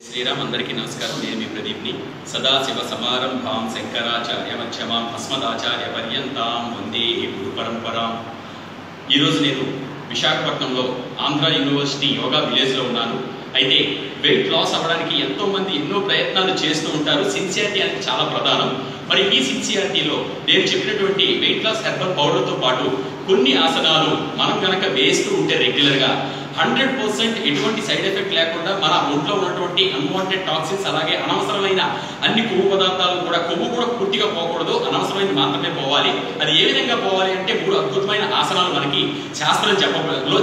శ్రీరామ్ అందరికీ నమస్కారం. నేను మీ ప్రదీప్ని. సదాశివ సమారంభాం శంకరాచార్య మధ్యమాం అస్మదాచార్య పర్యంతాం వందే గురు పరంపరాం. ఈరోజు నేను విశాఖపట్నంలో ఆంధ్ర యూనివర్సిటీ యోగా విలేజ్లో ఉన్నాను. అయితే వెయిట్ లాస్ అవ్వడానికి ఎంతోమంది ఎన్నో ప్రయత్నాలు చేస్తూ ఉంటారు. సిన్సియారిటీ అనేది చాలా ప్రధానం. మరి ఈ సిన్సియారిటీలో నేను చెప్పినటువంటి వెయిట్ లాస్ హెర్బల్ పౌడర్తో పాటు కొన్ని ఆసనాలు మనం కనుక వేస్తూ ఉంటే రెగ్యులర్గా 100% ఎటువంటి సైడ్ ఎఫెక్ట్ లేకుండా మన ఒంట్లో ఉన్నటువంటి అన్వాంటెడ్ టాక్సిన్స్, అలాగే అనవసరమైన అన్ని కొవ్వు పదార్థాలు కూడా, కొవ్వు కూడా పూర్తిగా పోకూడదు, అనవసరమైనది మాత్రమే పోవాలి. అది ఏ విధంగా పోవాలి అంటే 3 అద్భుతమైన ఆసనాలు మనకి శాస్త్రం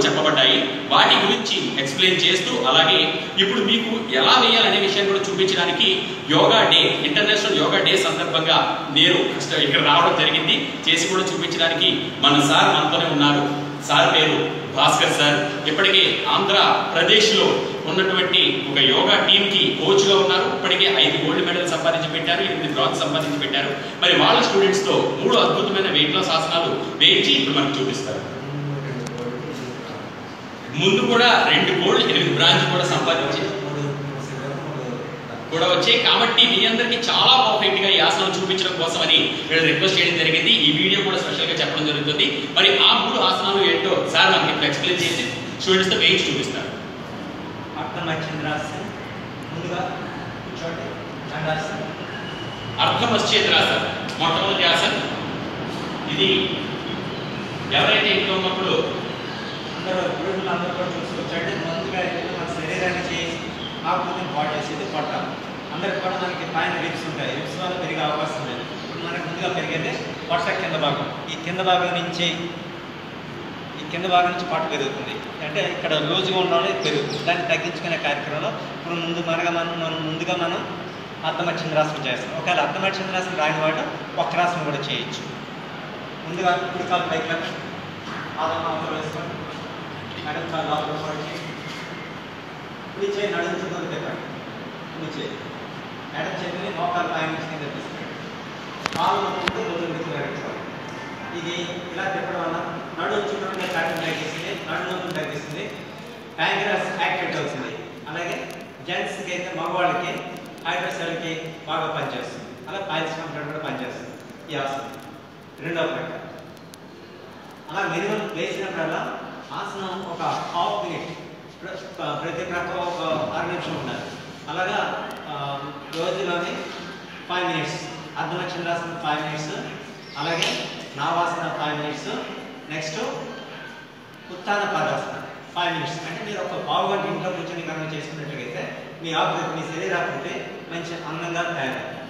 చెప్పబడ్డాయి. వాటి గురించి ఎక్స్ప్లెయిన్ చేస్తూ, అలాగే ఇప్పుడు మీకు ఎలా వేయాలనే విషయాన్ని కూడా చూపించడానికి yoga day, international yoga day సందర్భంగా నేను ఇక్కడ రావడం జరిగింది. చేసి కూడా చూపించడానికి మన సార్ మనతోనే ఉన్నారు. సార్ పేరు భాస్కర్ సార్. ఇప్పటికే ఆంధ్రప్రదేశ్లో ఉన్నటువంటి ఒక యోగా టీంకి కోచ్గా ఉన్నారు. ఇప్పటికే 5 గోల్డ్ మెడల్ సంపాదించి పెట్టారు, 8 బ్రాంజ్ సంపాదించి పెట్టారు. మరి వాళ్ళ స్టూడెంట్స్తో 3 అద్భుతమైన వెయిట్ లాస్ ఆసనాలు వేయించి ఇప్పుడు మనకు చూపిస్తారు. ముందు కూడా 2 గోల్డ్ 8 బ్రాంజ్ కూడా సంపాదించి కూడా వచ్చాయి. కాబట్టి మీ అందరికీ చాలా పర్ఫెక్ట్ గా ఈ ఆసనం చూపించడం కోసమని వీళ్ళు రిక్వెస్ట్ చేయడం జరిగింది. ఈ వీడియో కూడా స్పెషల్ గా చెప్పడం జరుగుతుంది. మరి ఆ 3 ఆసనాలు ఏంటో సార్ మనకి ఇప్పుడు ఎక్స్ప్లెయిన్ చేసి స్టూడెంట్స్ తో వేయించి చూపిస్తారు. అర్ధమచ్చేంద్రాసనం, ముందుగా కూర్చోండి. దండాసనం, అర్ధమచ్చేంద్రాసనం మొట్టమొదటి ఆసనం. ఇది ఎవరైతే ఇంట్లో ఉన్నప్పుడు అందరూ కూడా చూసుకొచ్చండి. ముందుగా మన శరీరాన్ని చేసి ఆకుని పాటు చేసేది పొట్ట. అందరికి కూడా మనకి పైన రిప్స్ ఉంటాయి. రిప్స్ వల్ల పెరిగే అవకాశం లేదు. ఇప్పుడు మనకి ముందుగా పెరిగేది పొట్ట కింద భాగం. ఈ కింద భాగం నుంచి పొట్ట పెరుగుతుంది. అంటే ఇక్కడ లూజుగా ఉండాలి, పెరుగుతుంది. దాన్ని తగ్గించుకునే కార్యక్రమంలో ఇప్పుడు ముందుగా మనం అర్ధమచ్చేంద్రాసనం చేస్తాం. ఒకవేళ అర్ధమచ్చేంద్రాసనం రాని వాడు వక్రాసనం కూడా చేయొచ్చు. ముందుగా కుడి కాలు పైకి ఆదరణ వేసుకోండి. నడుము కాలు లోపల పడి కుడి చేయి నడుము చుట్టూ తిప్పండి. కుడి చేయి ఎడమ చేతిని మోకాలు పైన కింద తీసుకోండి. కాళ్ళు ముందు ముందు నడుచుకోవాలి. ఇది ఇలా తిప్పడం వల్ల నడుము చుట్టూ ఫ్యాట్ తగ్గిస్తుంది, నడుము తగ్గిస్తుంది, ప్యాంక్రియాస్ యాక్టివేట్ అవుతుంది. అలాగే జెంట్స్కి అయితే మగవాళ్ళకి హైడ్రోసెల్కి బాగా పనిచేస్తుంది. అలా పైల్స్ కంప్లీట్ కూడా పనిచేస్తుంది ఈ ఆసనం. రెండో ప్రకారం అలా మినిమం వేసినప్పుడల్లా ఆసనం ఒక ½ మినిట్ ప్రతి ప్రక్క ఒక 6 నిమిషం ఉండాలి. అలాగా రోజులోని 5 మినిట్స్. అర్ధమచ్చేంద్రాసనం 5 మినిట్స్, అలాగే నావాసన 5 మినిట్స్, నెక్స్ట్ ఉత్తాన పాదాసన 5 మినిట్స్. అంటే మీరు ఒక పావు గంట ఇంట్లో కూర్చొని కనుక చేసుకున్నట్లయితే మీ ఆకృతి, మీ శరీరాకృతి మంచి అందంగా తయారవుతుంది.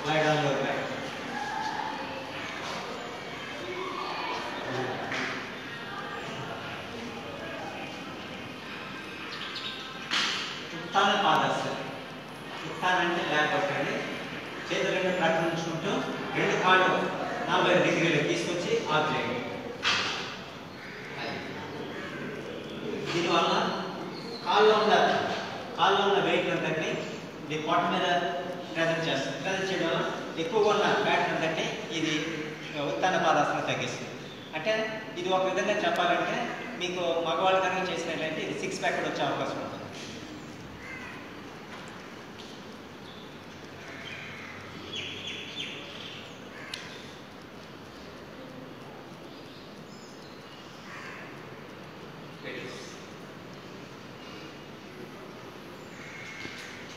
Lie down your back. ఉత్తాన పాదాసనం. ఉత్తాన అంటే లేకపోతే చేతులు 2 ప్రక్కన ఉంచుకుంటూ 2 కాళ్ళు 40 డిగ్రీలు తీసుకొచ్చి ఆపేయండి. దీనివల్ల కాళ్ళు ఉన్న వెయిట్ అంతటి ఇది పొట్ట మీద ప్రెజెంట్ చేస్తుంది. ప్రెజెంట్ చేయడం వల్ల ఎక్కువగా ఉన్న ఫ్యాట్ అంతటి ఇది ఉత్తాన పాదాసనం తగ్గిస్తుంది. అంటే ఇది ఒక విధంగా చెప్పాలంటే మీకు మగవాళ్ళు కనుక చేసినట్లయితే ఇది 6 ప్యాక్ వచ్చే అవకాశం ఉంటుంది.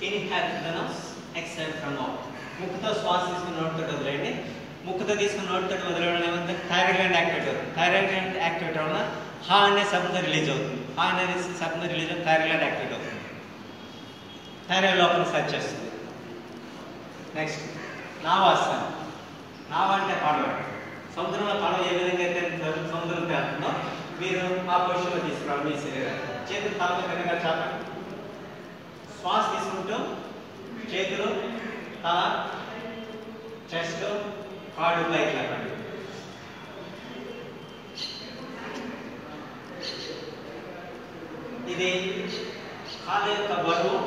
Inhale through the nose, exhale from mouth. ముక్కుతో శ్వాస తీసుకుని నోటితో వదిలేయండి. ముక్కుతో తీసుకుని నోటితో వదిలేయడం ఏమంటే థైరాయిడ్ గ్లాండ్ యాక్టివేట్ అవుతుంది. థైరాయిడ్ గ్లాండ్ యాక్టివేట్ వల్ల హా అనే శబ్దం రిలీజ్ అవుతుంది. హా అనేది శబ్దం రిలీజ్ అవుతుంది, థైరాయిడ్ గ్లాండ్ యాక్టివేట్ అవుతుంది. థైరాయిడ్ లోపల సర్చ్ చేస్తుంది. నెక్స్ట్ నావాసన. నావ అంటే పడవ. సముద్రంలో పడవ ఏ విధంగా అయితే సముద్రం తేలుతుందో మీరు ఆ పొజిషన్లో తీసుకురావాలి. మీ శరీరాన్ని చేతులు తల విధంగా చాపండి. శ్వాస తీసుకుంటూ చేతులు, తల, చెస్ట్, కాళ్ళు పైకి లేపండి. ఇది కాళ్ళ యొక్క బరువు,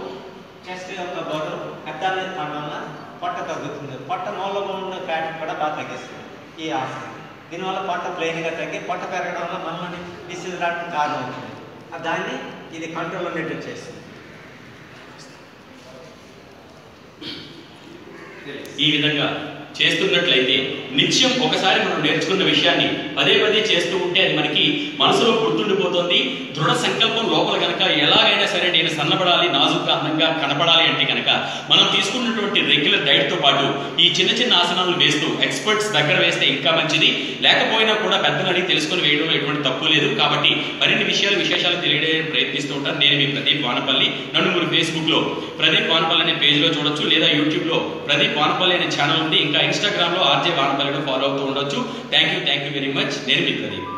చెస్ట్ యొక్క బరువు అద్దాల పడడం వల్ల పొట్ట తగ్గుతుంది. పొట్ట మూలలో ఉన్న ఫ్యాట్ కూడా బాగా తగ్గిస్తుంది ఈ ఆసనం. దీనివల్ల పొట్ట ప్లెయిన్గా తగ్గి పొట్ట పెరగడం వల్ల మనలోని డిసీజ్ రావడానికి కారణం అవుతుంది. దాన్ని ఇది కంట్రోల్ ఉండేటట్టు చేస్తుంది. ఈ విధంగా చేస్తున్నట్లయితే నిత్యం ఒకసారి మనం నేర్చుకున్న విషయాన్ని పదే పదే చేస్తూ ఉంటే అది మనకి మనసులో గుర్తుండిపోతుంది. దృఢ సంకల్పం లోపల కనుక ఎలాగైనా సరే నేను సన్నబడాలి, నాజుగ్గా అందంగా కనపడాలి అంటే కనుక మనం తీసుకున్నటువంటి రెగ్యులర్ డైట్తో పాటు ఈ చిన్న చిన్న ఆసనాలు వేస్తూ ఎక్స్పర్ట్స్ దగ్గర వేస్తే ఇంకా మంచిది. లేకపోయినా కూడా పెద్దలు అడిగి తెలుసుకొని వేయడంలో ఎటువంటి తప్పు లేదు. కాబట్టి మరిన్ని విశేషాలు తెలియడానికి ప్రయత్నిస్తూ ఉంటాను. నేను మీ ప్రదీప్ వానపల్లి. నన్ను మీరు ఫేస్బుక్లో ప్రదీప్ వానపల్లి అనే పేజ్లో చూడొచ్చు, లేదా యూట్యూబ్లో ప్రదీప్ వానపల్లి అనే ఛానల్ ఉంది. ఇంకా ఇన్స్టాగ్రామ్లో ఆర్జే వానపల్లిలో ఫాలో అవుతూ ఉండొచ్చు. Thank you very much. నేను మీ ప్రదీప్.